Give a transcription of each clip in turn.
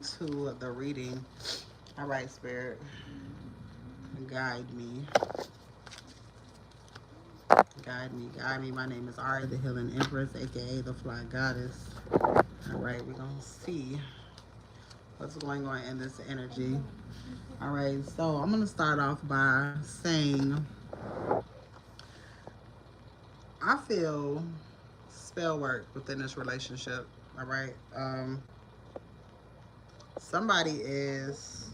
to the reading. All right, Spirit, guide me, guide me. My name is Ari, the Healing Empress, aka the Fly Goddess. All right, we're gonna see what's going on in this energy. All right, so I'm gonna start off by saying I feel spell work within this relationship. All right, somebody is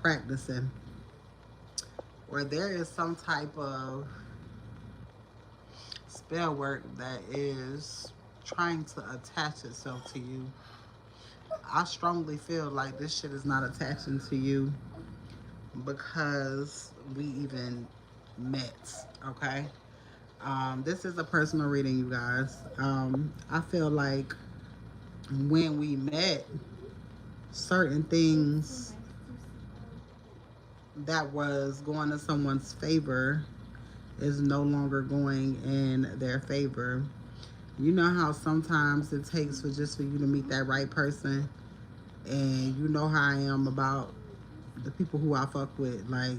practicing, or there is some type of spell work that is trying to attach itself to you. I strongly feel like this shit is not attaching to you because we even met, okay? This is a personal reading, you guys. I feel like when we met, certain things that was going to someone's favor is no longer going in their favor. You know how sometimes it takes for you to meet that right person, and you know how I am about the people who I fuck with. Like,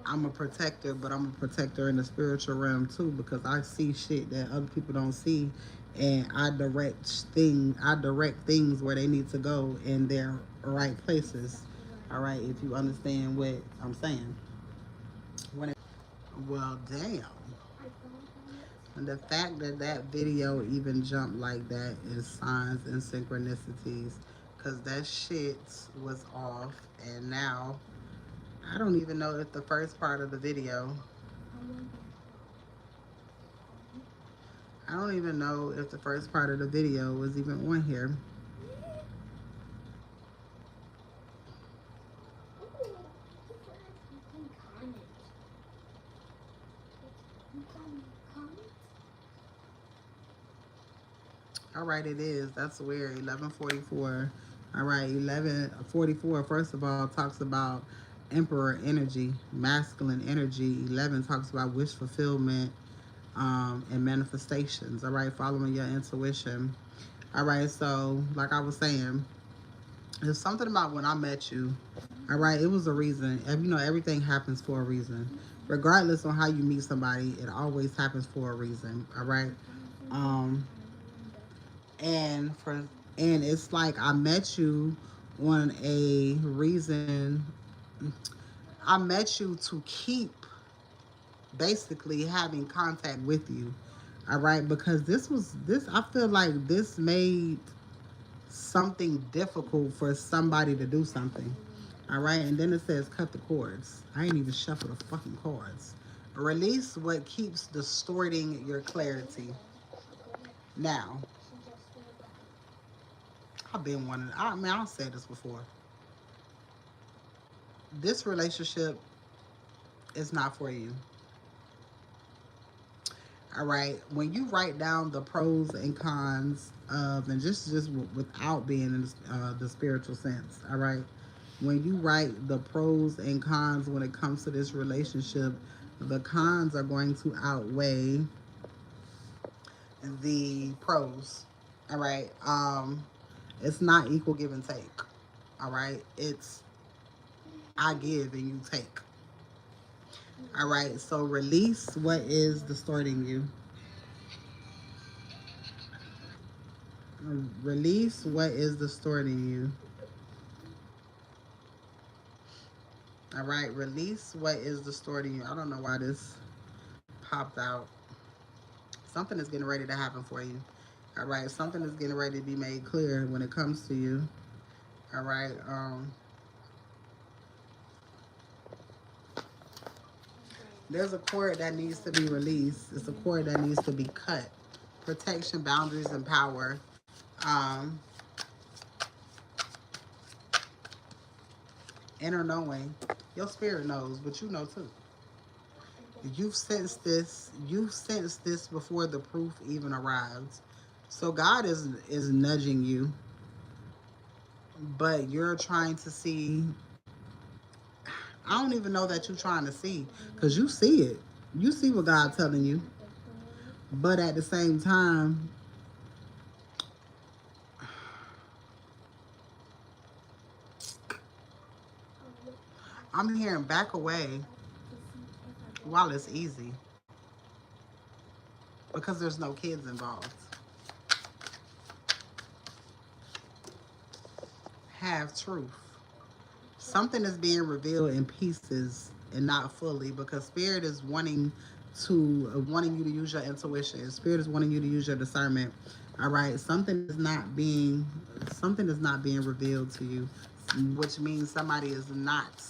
I'm a protector, but I'm a protector in the spiritual realm too, because I see shit that other people don't see, and I direct things where they need to go in their right places. All right, if you understand what I'm saying. When it, well, damn. And the fact that that video even jumped like that is signs and synchronicities, because that shit was off, and now I don't even know if the first part of the video, I don't even know if the first part of the video was even on here. All right, it is. That's weird. 1144. All right, 1144. First of all, talks about emperor energy, masculine energy. 11 talks about wish fulfillment and manifestations. All right, following your intuition. All right, so like I was saying, there's something about when I met you. All right, it was a reason. You know, everything happens for a reason. Regardless on how you meet somebody, it always happens for a reason. All right. Um, and for and it's like I met you on a reason. I met you to keep basically having contact with you. All right, because this I feel like this made something difficult for somebody to do something. All right, and then it says cut the cords. I ain't even shuffle the fucking cards. Release what keeps distorting your clarity. Now, I've been wanting. I mean, I've said this before. This relationship is not for you. All right. When you write down the pros and cons of, and just without being in the spiritual sense. All right. When you write the pros and cons when it comes to this relationship, the cons are going to outweigh the pros. All right. It's not equal give and take. All right. It's I give and you take. All right. So release what is distorting you. Release what is distorting you. All right. Release what is distorting you. I don't know why this popped out. Something is getting ready to happen for you. All right. Something is getting ready to be made clear when it comes to you. All right. There's a cord that needs to be released. It's a cord that needs to be cut. Protection, boundaries, and power. Um, Inner knowing. Your spirit knows, but you know too. You've sensed this. You've sensed this before the proof even arrives. So God is nudging you, but you're trying to see. I don't even know that you're trying to see, because you see it. You see what God's telling you, but at the same time, I'm hearing back away while it's easy because there's no kids involved. Have truth. Something is being revealed in pieces and not fully because spirit is wanting you to use your intuition. Spirit is wanting you to use your discernment. All right, something is not being revealed to you, which means somebody is not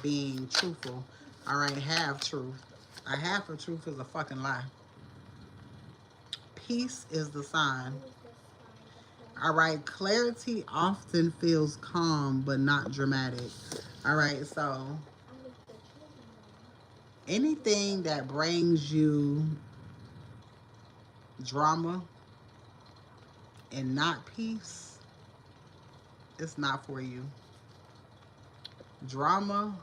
being truthful. All right, have truth. A half of truth is a fucking lie. Peace is the sign. All right, clarity often feels calm but not dramatic. All right, so anything that brings you drama and not peace, it's not for you. Drama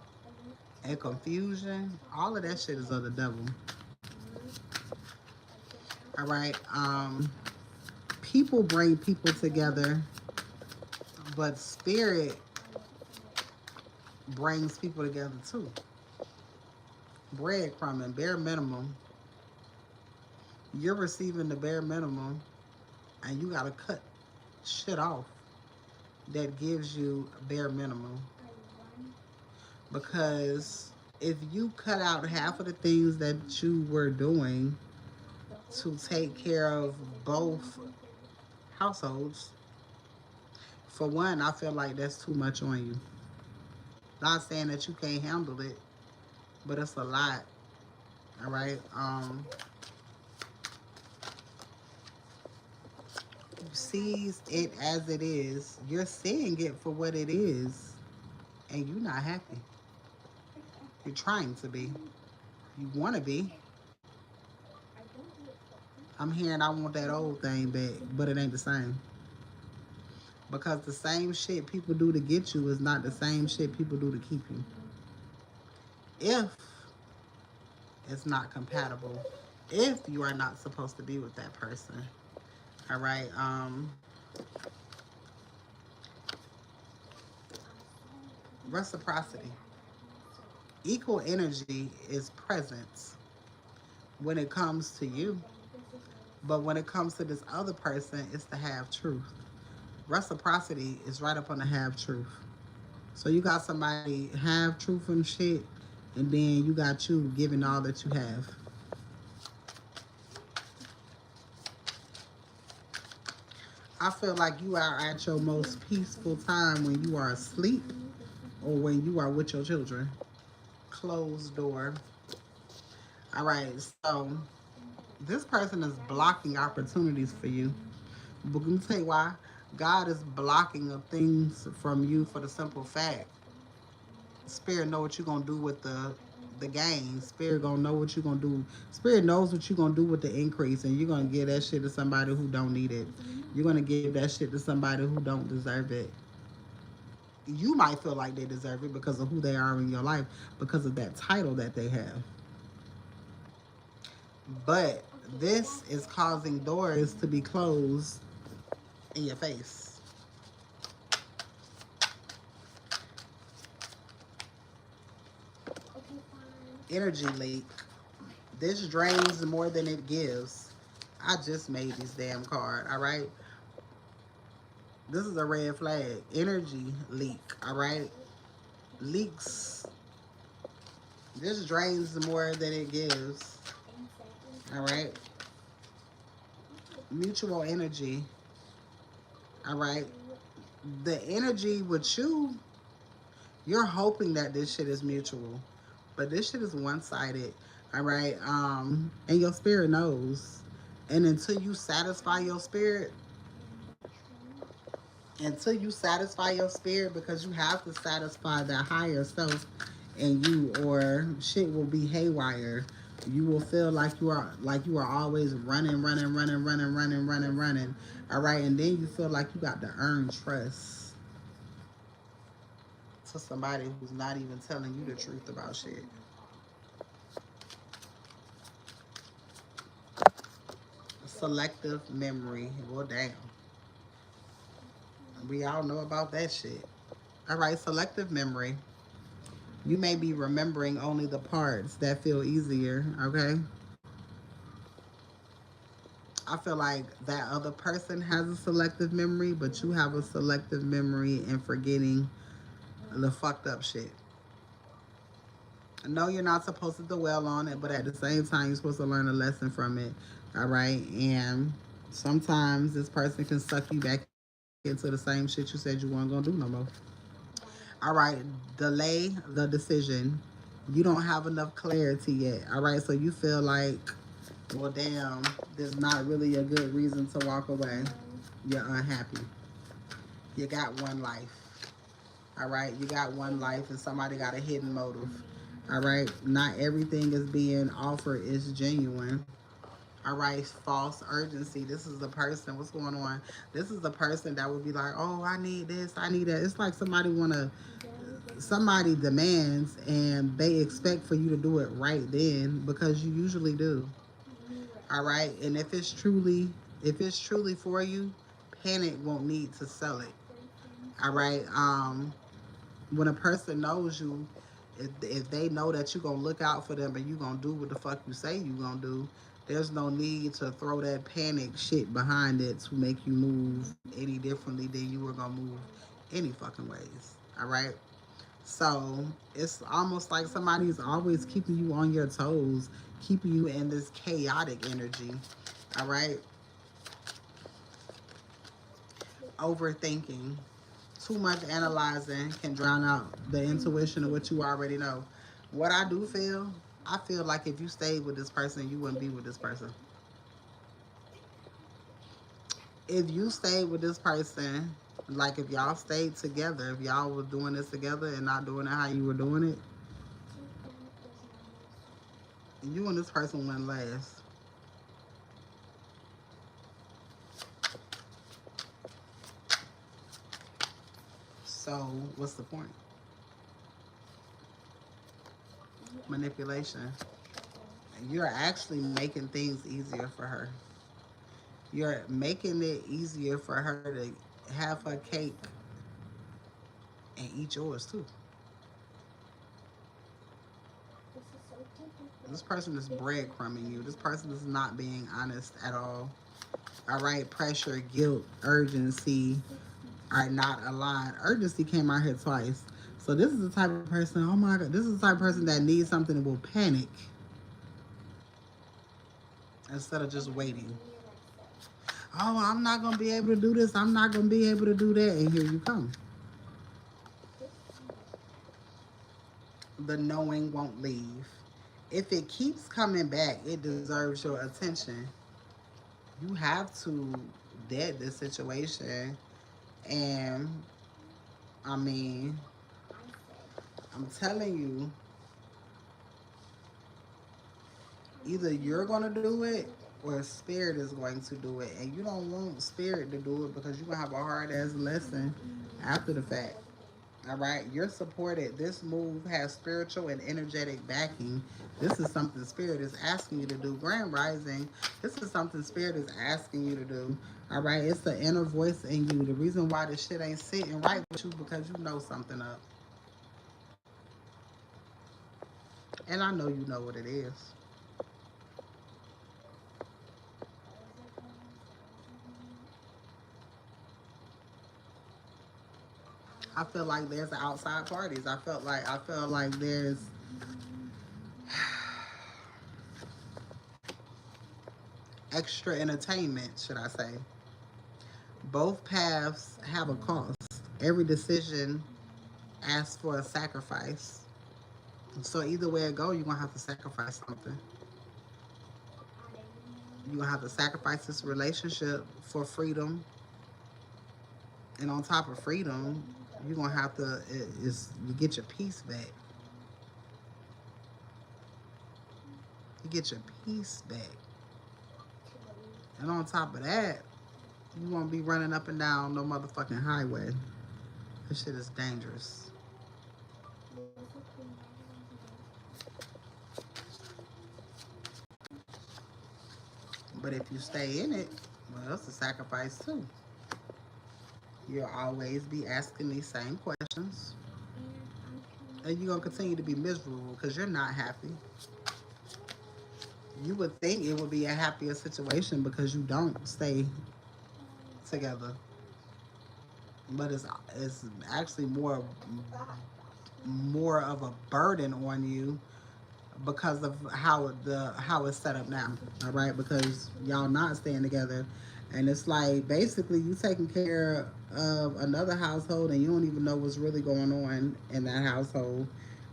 and confusion, all of that shit is of the devil. All right, people bring people together, but spirit brings people together too. Breadcrumbing, bare minimum. You're receiving the bare minimum, and you gotta cut shit off that gives you bare minimum. Because if you cut out half of the things that you were doing to take care of both households, for one, I feel like that's too much on you. Not saying that you can't handle it, but it's a lot. All right. Sees it as it is. You're seeing it for what it is, and you're not happy. You're trying to be. You want to be. I'm hearing I want that old thing back, but it ain't the same. Because the same shit people do to get you is not the same shit people do to keep you. If it's not compatible, if you are not supposed to be with that person. All right. Reciprocity. Equal energy is present when it comes to you. But when it comes to this other person, it's to have truth. Reciprocity is right up on the have truth. So you got somebody have truth and shit, and then you got you giving all that you have. I feel like you are at your most peaceful time when you are asleep or when you are with your children. Closed door. All right, so this person is blocking opportunities for you. But let me tell you why. God is blocking of things from you for the simple fact. Spirit know what you're gonna do with the gain. Spirit gonna know what you're gonna do. Spirit knows what you're gonna do with the increase, and you're gonna give that shit to somebody who don't need it. You're gonna give that shit to somebody who don't deserve it. You might feel like they deserve it because of who they are in your life, because of that title that they have. But this is causing doors to be closed in your face. Energy leak. This drains more than it gives. I just made this damn card, all right? This is a red flag. Energy leak, all right? Leaks. This drains more than it gives, all right? Mutual energy, all right? The energy with you, you're hoping that this shit is mutual, but this shit is one-sided, all right? And your spirit knows. And until you satisfy your spirit, because you have to satisfy that higher self in you, or shit will be haywire. You will feel like you are always running. All right, and then you feel like you got to earn trust to somebody who's not even telling you the truth about shit. Selective memory. Well, damn. We all know about that shit. All right, selective memory. You may be remembering only the parts that feel easier, okay? I feel like that other person has a selective memory, but you have a selective memory and forgetting the fucked up shit. No, you're not supposed to dwell on it, but at the same time, you're supposed to learn a lesson from it. All right. And sometimes this person can suck you back into the same shit you said you weren't going to do no more. All right. Delay the decision. You don't have enough clarity yet. All right. So you feel like, well, damn, there's not really a good reason to walk away. You're unhappy. You got one life. All right. You got one life, and somebody got a hidden motive. All right. Not everything is being offered is genuine. All right. False urgency. This is the person. What's going on? This is the person that would be like, oh, I need this. I need that. It's like somebody demands and they expect for you to do it right then because you usually do. All right. And if it's truly for you, panic won't need to sell it. All right. When a person knows you, if they know that you're gonna look out for them and you're gonna do what the fuck you say you're gonna do, there's no need to throw that panic shit behind it to make you move any differently than you were gonna move any fucking ways. All right. So it's almost like somebody's always keeping you on your toes, keeping you in this chaotic energy. All right. Overthinking. Too much analyzing can drown out the intuition of what you already know. What I feel like if you stayed with this person, you wouldn't be with this person. If you stayed with this person, like if y'all stayed together, if y'all were doing this together and not doing it how you were doing it, you and this person wouldn't last. So what's the point? Manipulation. You're actually making things easier for her. You're making it easier for her to have her cake and eat yours too. This person is breadcrumbing you. This person is not being honest at all. All right, pressure, guilt, urgency are not aligned. Urgency came out here twice. So this is the type of person, oh my God, this is the type of person that needs something and will panic instead of just waiting. Oh, I'm not going to be able to do this. I'm not going to be able to do that. And here you come. The knowing won't leave. If it keeps coming back, it deserves your attention. You have to dead this situation. And I mean, I'm telling you, either you're going to do it or spirit is going to do it. And you don't want spirit to do it because you're going to have a hard ass lesson after the fact. All right, you're supported. This move has spiritual and energetic backing. This is something spirit is asking you to do. Grand rising. This is something spirit is asking you to do. All right, it's the inner voice in you. The reason why this shit ain't sitting right with you because you know something up, and I know you know what it is. I feel like there's outside parties. I feel like there's extra entertainment, should I say. Both paths have a cost. Every decision asks for a sacrifice. So either way it go, you're gonna have to sacrifice something. You're gonna have to sacrifice this relationship for freedom, and on top of freedom, you're gonna have to is you get your peace back. You get your peace back, and on top of that, you won't be running up and down no motherfucking highway. This shit is dangerous. But if you stay in it, well, it's a sacrifice too. You'll always be asking these same questions. And you're going to continue to be miserable because you're not happy. You would think it would be a happier situation because you don't stay together. But it's actually more of a burden on you because of how it's set up now. All right, because y'all not staying together, and it's like basically you taking care of another household and you don't even know what's really going on in that household.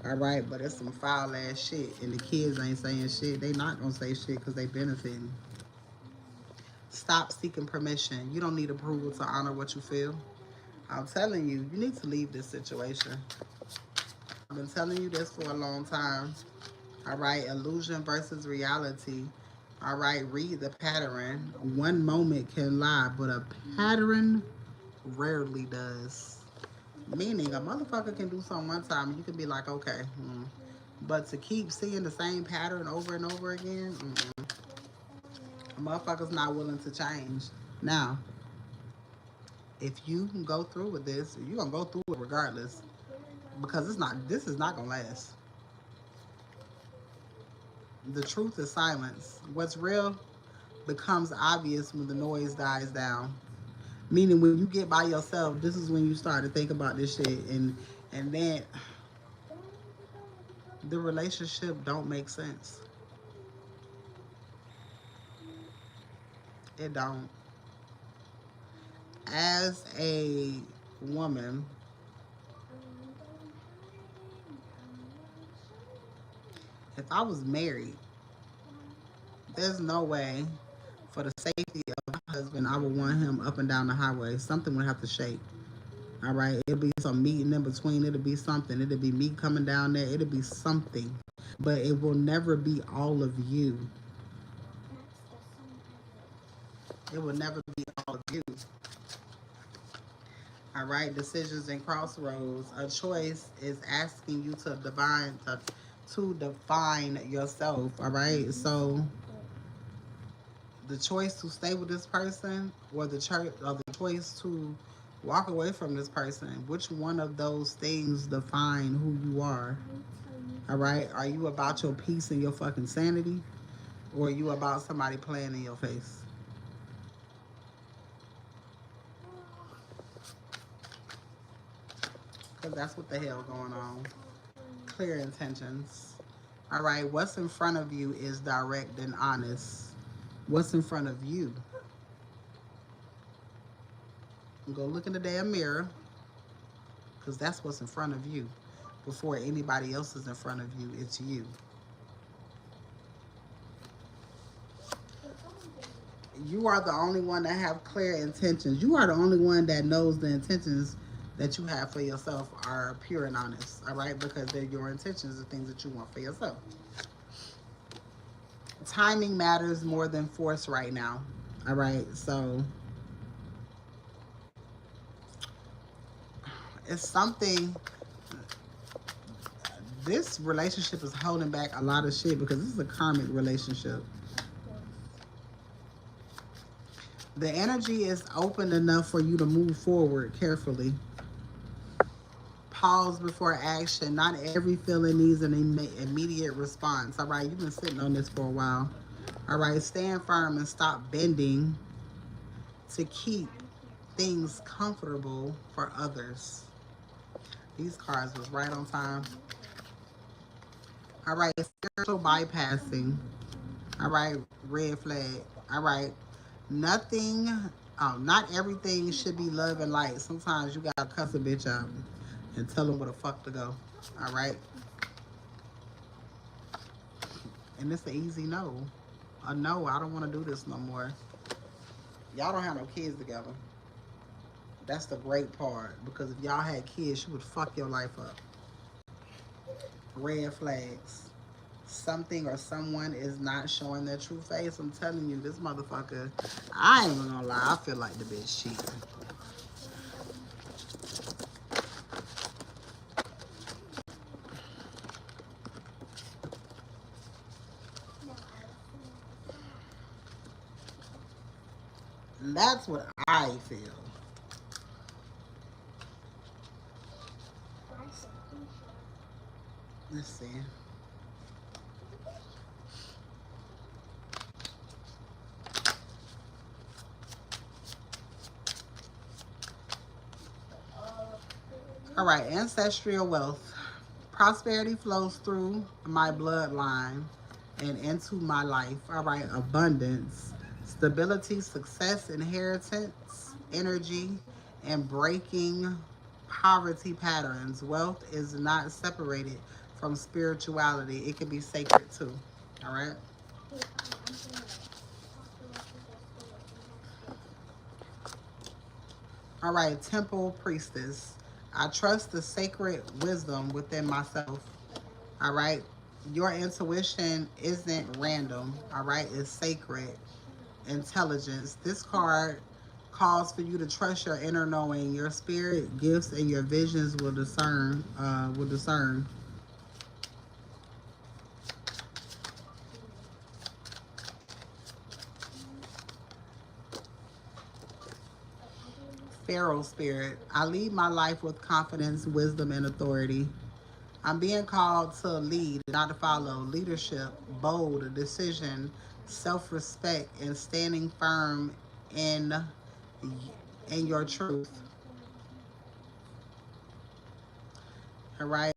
All right, but it's some foul ass shit, and the kids ain't saying shit. They not gonna say shit because they benefiting. Stop seeking permission. You don't need approval to honor what you feel. I'm telling you, you need to leave this situation. I've been telling you this for a long time. All right, illusion versus reality. All right, read the pattern. One moment can lie, but a pattern rarely does. Meaning, a motherfucker can do something one time and you can be like, okay. But to keep seeing the same pattern over and over again, a motherfucker's not willing to change. Now, if you can go through with this, you're going to go through it regardless because this is not going to last. The truth is silence. What's real becomes obvious when the noise dies down. Meaning when you get by yourself, this is when you start to think about this shit and then the relationship don't make sense. It don't. As a woman, if I was married, there's no way for the safety of my husband I would want him up and down the highway. Something would have to shake. All right, it'll be some meeting in between. It'll be something. It'll be me coming down there. It'll be something, but it will never be all of you. It will never be all of you. All right, decisions and crossroads. A choice is asking you to define yourself. All right, so the choice to stay with this person or the choice to walk away from this person. Which one of those things define who you are? All right, are you about your peace and your fucking sanity, or are you about somebody playing in your face? Because that's what the hell going on. Clear intentions. All right, what's in front of you is direct and honest. What's in front of you? Go look in the damn mirror, because that's what's in front of you. Before anybody else is in front of you, it's you. You are the only one that have clear intentions. You are the only one that knows the intentions that you have for yourself are pure and honest. All right, because they're your intentions, the things that you want for yourself. Timing matters more than force right now. All right, so it's something. This relationship is holding back a lot of shit because this is a karmic relationship. The energy is open enough for you to move forward carefully. Pause before action. Not every feeling needs an immediate response. All right, you've been sitting on this for a while. All right, stand firm and stop bending to keep things comfortable for others. These cards was right on time. All right, spiritual bypassing. All right, red flag. All right, nothing, not everything should be love and light. Sometimes you gotta cuss a bitch out and tell them where the fuck to go. All right, and it's an easy no. A no, I don't want to do this no more. Y'all don't have no kids together. That's the great part, because if y'all had kids, you would fuck your life up. Red flags. Something or someone is not showing their true face. I'm telling you, this motherfucker, I ain't gonna lie, I feel like the bitch cheating. That's what I feel. Let's see. All right, ancestral wealth. Prosperity flows through my bloodline and into my life. All right, abundance, stability, success, inheritance, energy, and breaking poverty patterns. Wealth is not separated from spirituality, it can be sacred too. All right. All right, temple priestess. I trust the sacred wisdom within myself. All right. Your intuition isn't random. All right. It's sacred intelligence. This card calls for you to trust your inner knowing. Your spirit, gifts, and your visions will discern. Will discern. Pharaoh spirit. I lead my life with confidence, wisdom, and authority. I'm being called to lead, not to follow. Leadership, bold decision, self-respect, and standing firm in in your truth. All right.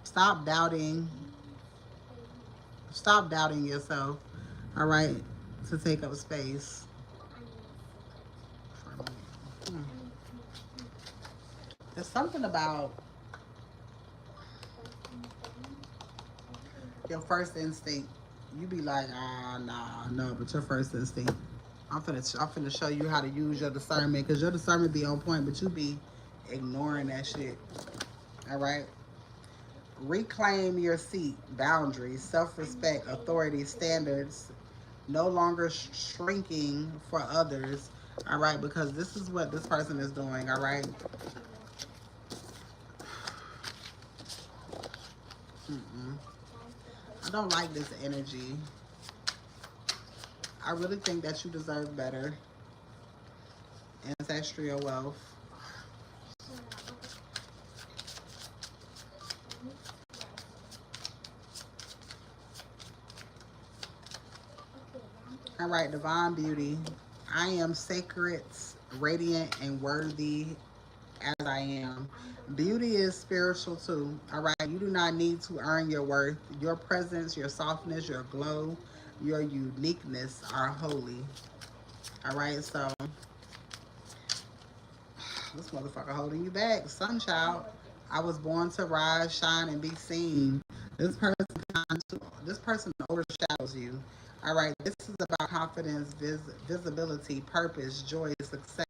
Stop doubting. Stop doubting yourself. All right. To take up space. Hmm. There's something about your first instinct. You be like, ah, nah, no, but your first instinct. I'm finna show you how to use your discernment because your discernment be on point, but you be ignoring that shit. All right. Reclaim your seat, boundaries, self respect, authority, standards, no longer shrinking for others. All right, because this is what this person is doing. All right. Mm-mm. I don't like this energy. I really think that you deserve better. Ancestral wealth. All right, divine beauty. I am sacred, radiant, and worthy as I am. Beauty is spiritual too. All right. You do not need to earn your worth. Your presence, your softness, your glow, your uniqueness are holy. All right. So this motherfucker holding you back, sunchild. I was born to rise, shine, and be seen. This person, this person overshadows you. All right. This is about confidence, visibility, purpose, joy, success.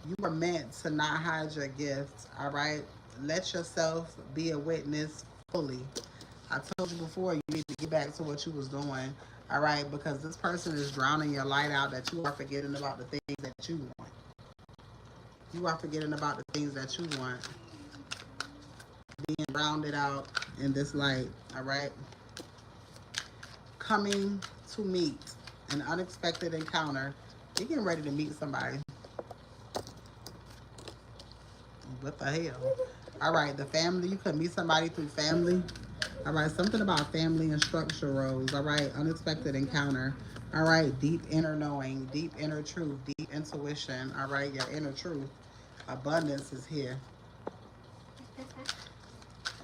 You were meant to not hide your gifts, all right? Let yourself be a witness fully. I told you before, you need to get back to what you was doing, all right? Because this person is drowning your light out that you are forgetting about the things that you want. You are forgetting about the things that you want. Being rounded out in this light, all right? Coming to meet an unexpected encounter. You're getting ready to meet somebody. What the hell? All right, the family. You could meet somebody through family. All right, something about family and structure roles. All right, unexpected encounter. All right, deep inner knowing, deep inner truth, deep intuition. All right, your inner truth. Abundance is here.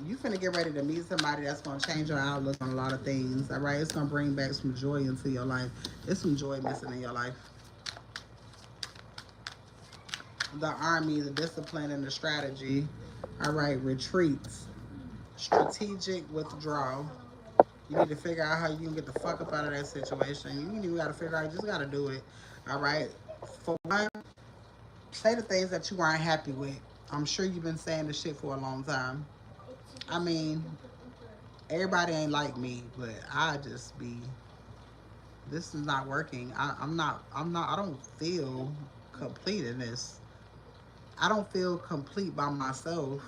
You finna get ready to meet somebody that's gonna change your outlook on a lot of things. All right, it's gonna bring back some joy into your life. There's some joy missing in your life. The army, the discipline, and the strategy. All right, retreats, strategic withdrawal. You need to figure out how you can get the fuck up out of that situation. You ain't even got to figure out. You just got to do it. All right. For one, say the things that you aren't happy with. I'm sure you've been saying this shit for a long time. I mean, everybody ain't like me, but I just be. This is not working. I'm not. I'm not. I don't feel complete in this. I don't feel complete by myself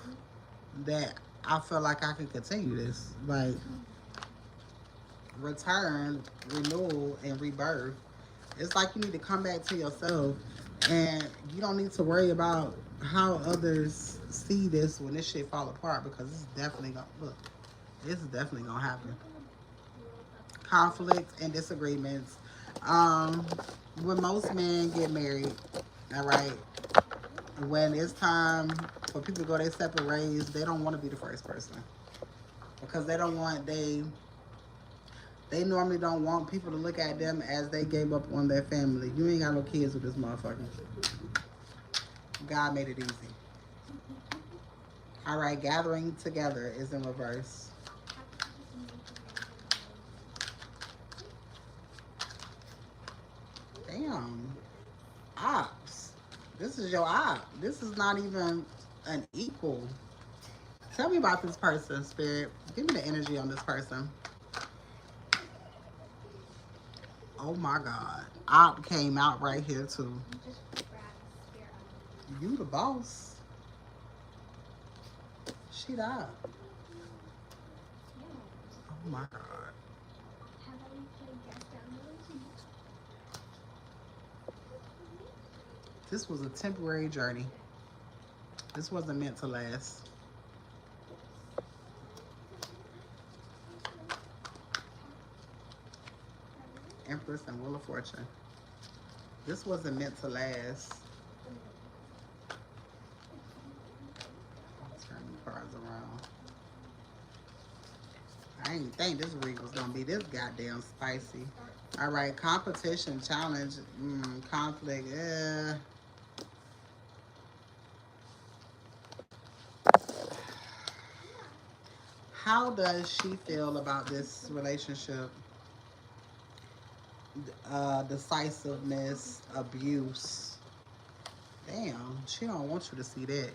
that I feel like I can continue this. Like return, renewal, and rebirth. It's like you need to come back to yourself and you don't need to worry about how others see this when this shit fall apart because it's definitely gonna look. It's definitely gonna happen. Conflict and disagreements. Um, when most men get married, all right, when it's time for people to go their separate ways, they don't want to be the first person because they don't want they normally don't want people to look at them as they gave up on their family. You ain't got no kids with this motherfucker. God made it easy. All right, gathering together is in reverse. Damn. Ops. This is your op. This is not even an equal. Tell me about this person, Spirit. Give me the energy on this person. Oh my God. Op came out right here too. You the boss. She died. Oh my God. This was a temporary journey. This wasn't meant to last. Empress and Wheel of Fortune. This wasn't meant to last. I'll turn the cards around. I didn't think this week was gonna be this goddamn spicy. All right, competition, challenge, conflict. How does she feel about this relationship? Decisiveness, abuse. Damn, she don't want you to see that.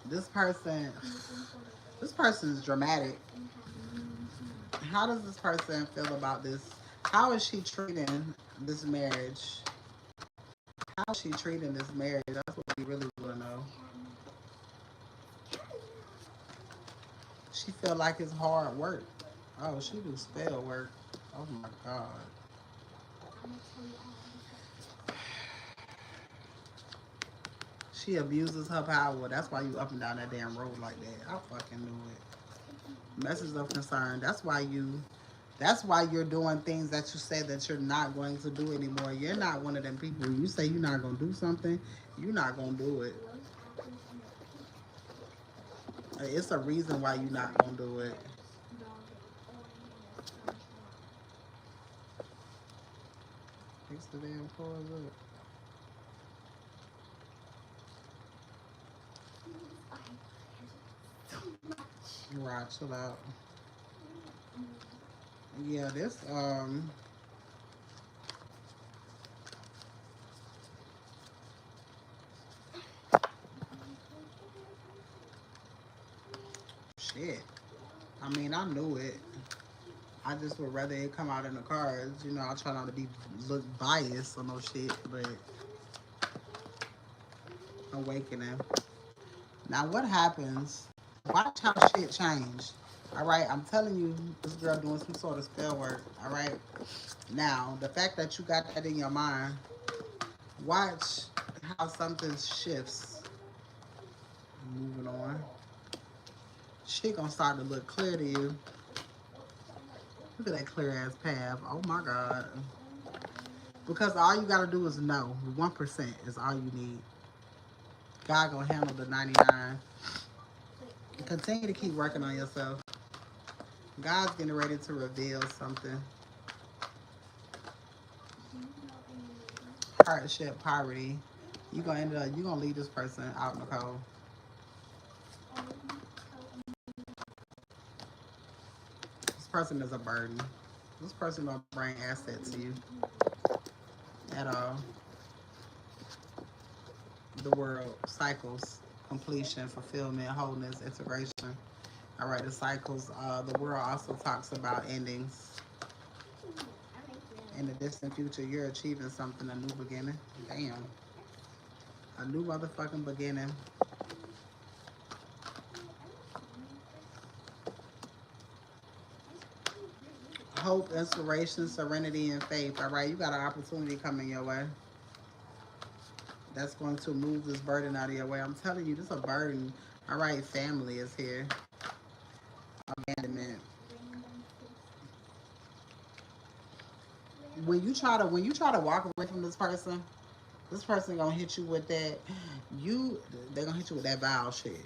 This person, this person is dramatic. How does this person feel about this? How is she treating this marriage? How is she treating this marriage? That's what we really want to know. She feel like it's hard work. Oh, she do spell work. Oh my God. She abuses her power. That's why you up and down that damn road like that. I fucking knew it. Message of concern. That's why you're doing things that you say that you're not going to do anymore. You're not one of them people. You say you're not gonna do something, you're not gonna do it. It's a reason why you're not gonna do it. Fix the damn clothes up. Right, chill out. Yeah, this shit. I mean, I knew it. I just would rather it come out in the cards. You know, I try not to be look biased or no shit, but awakening. Now, what happens? Watch how shit change. All right, I'm telling you, this girl doing some sort of spell work. All right. Now, the fact that you got that in your mind, watch how something shifts. Moving on. Shit gonna start to look clear to you. Look at that clear ass path. Oh my God. Because all you gotta do is know. 1% is all you need. God gonna handle the 99. Continue to keep working on yourself. God's getting ready to reveal something. Hardship, poverty. You gonna leave this person out in the cold. This person is a burden. This person don't bring assets to you at all. The world cycles, completion, fulfillment, wholeness, integration. All right, the cycles. The world also talks about endings. In the distant future, you're achieving something, a new beginning. Damn, a new motherfucking beginning. Hope, inspiration, serenity, and faith. All right, you got an opportunity coming your way. That's going to move this burden out of your way. I'm telling you, this is a burden. All right, family is here. Abandonment. When you try to walk away from this person gonna hit you with that. They're gonna hit you with that vile shit.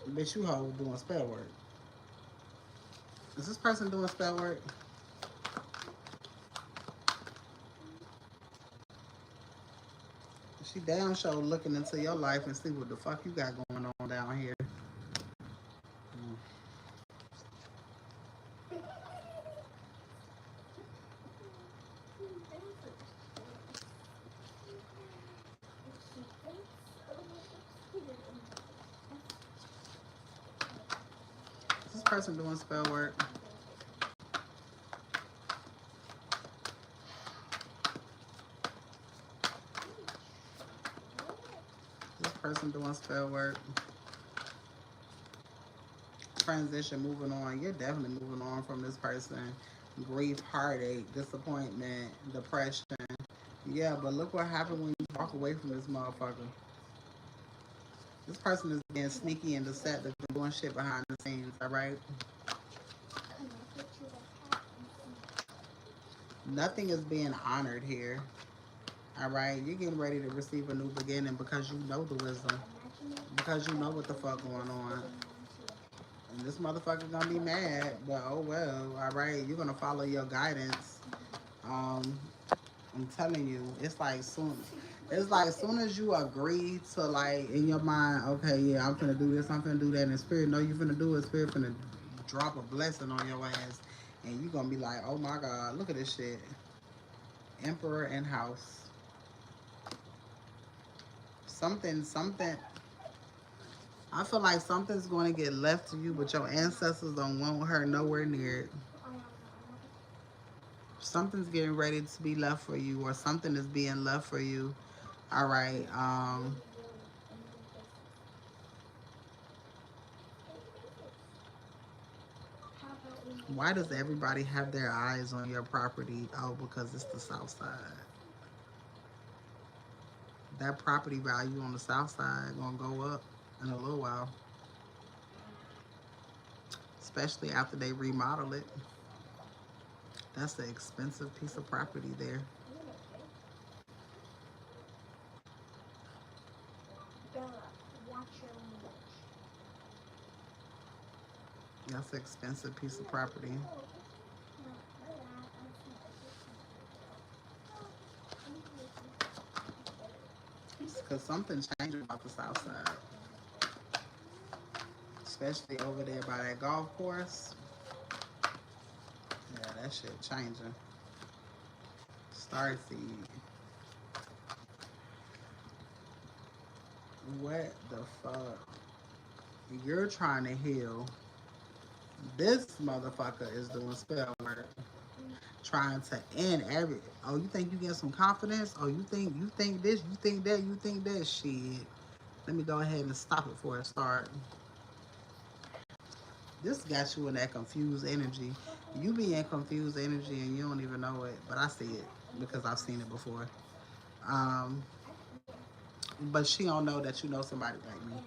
Bitch, you hoe doing spell work. Is this person doing spell work? She damn sure looking into your life and see what the fuck you got going on down here. Is this person doing spell work? This person doing spell work. Transition, moving on. You're definitely moving on from this person. Grief, heartache, disappointment, depression. Yeah, but look what happened when you walk away from this motherfucker. This person is being sneaky and deceptive and doing shit behind the scenes, alright? Nothing is being honored here. Alright? You're getting ready to receive a new beginning because you know the wisdom. Because you know what the fuck going on. And this motherfucker gonna be mad, but oh well, alright? You're gonna follow your guidance. Um, I'm telling you, it's like as soon as you agree to like in your mind, okay, yeah, I'm finna do this, I'm finna do that, and the spirit know you finna do it, spirit finna drop a blessing on your ass, and you gonna be like, oh my god, look at this shit. Emperor and house. Something. I feel like something's going to get left to you, but your ancestors don't want her nowhere near it. Something's getting ready to be left for you, or something is being left for you. All right. Why does everybody have their eyes on your property? Oh, because it's the south side. That property value on the south side gonna go up in a little while, especially after they remodel it. That's an expensive piece of property there. That's an expensive piece of property. Because something changed about the south side, especially over there by that golf course. Yeah, that shit changing. Starseed. What the fuck? You're trying to heal. This motherfucker is doing spell work. Trying to end every. Oh, you think you get some confidence? Oh, you think this, you think that, you think that shit. Let me go ahead and stop it before it start. This got you in that confused energy. You be in confused energy and you don't even know it, but I see it because I've seen it before. Um, but she don't know that you know somebody like me.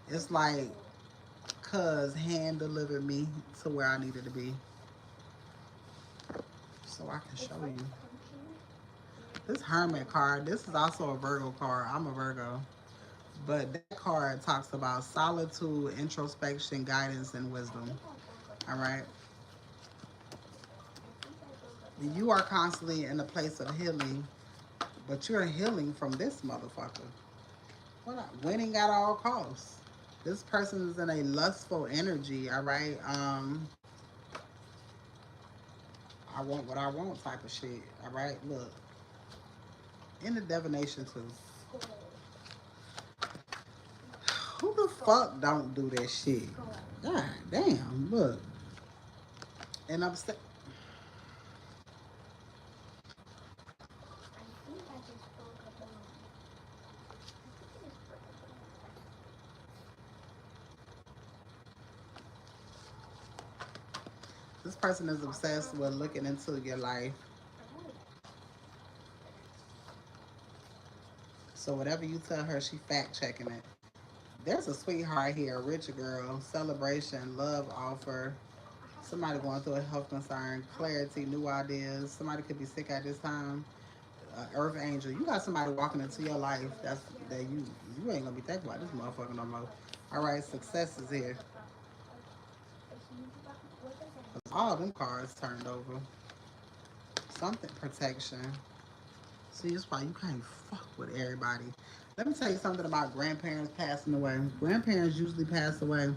It's like, cuz hand delivered me to where I needed to be, so I can show you. This Hermit card, this is also a Virgo card. I'm a Virgo. But that card talks about solitude, introspection, guidance, and wisdom. All right. You are constantly in a place of healing, but you're healing from this motherfucker. What? Winning at all costs. This person is in a lustful energy. All right. I want what I want type of shit. All right. Look, in the divination too. Who the fuck don't do that shit? God damn. Look, and I'm saying. This person is obsessed with looking into your life. So whatever you tell her, she fact checking it. There's a sweetheart here, a rich girl, celebration, love offer. Somebody going through a health concern, clarity, new ideas. Somebody could be sick at this time. Earth angel, you got somebody walking into your life. That's that you ain't gonna be thinking about this motherfucker no more. All right, success is here. All them cards turned over. Something protection. See, that's why you can't fuck with everybody. Let me tell you something about grandparents passing away. Grandparents usually pass away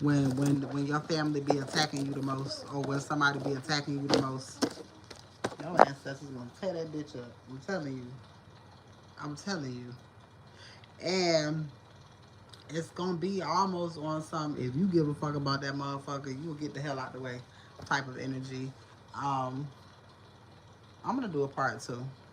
when your family be attacking you the most, or when somebody be attacking you the most. Your ancestors gonna tear that bitch up. I'm telling you. I'm telling you. And it's gonna be almost on some. If you give a fuck about that motherfucker, you will get the hell out the way type of energy. Um, I'm gonna do a part two.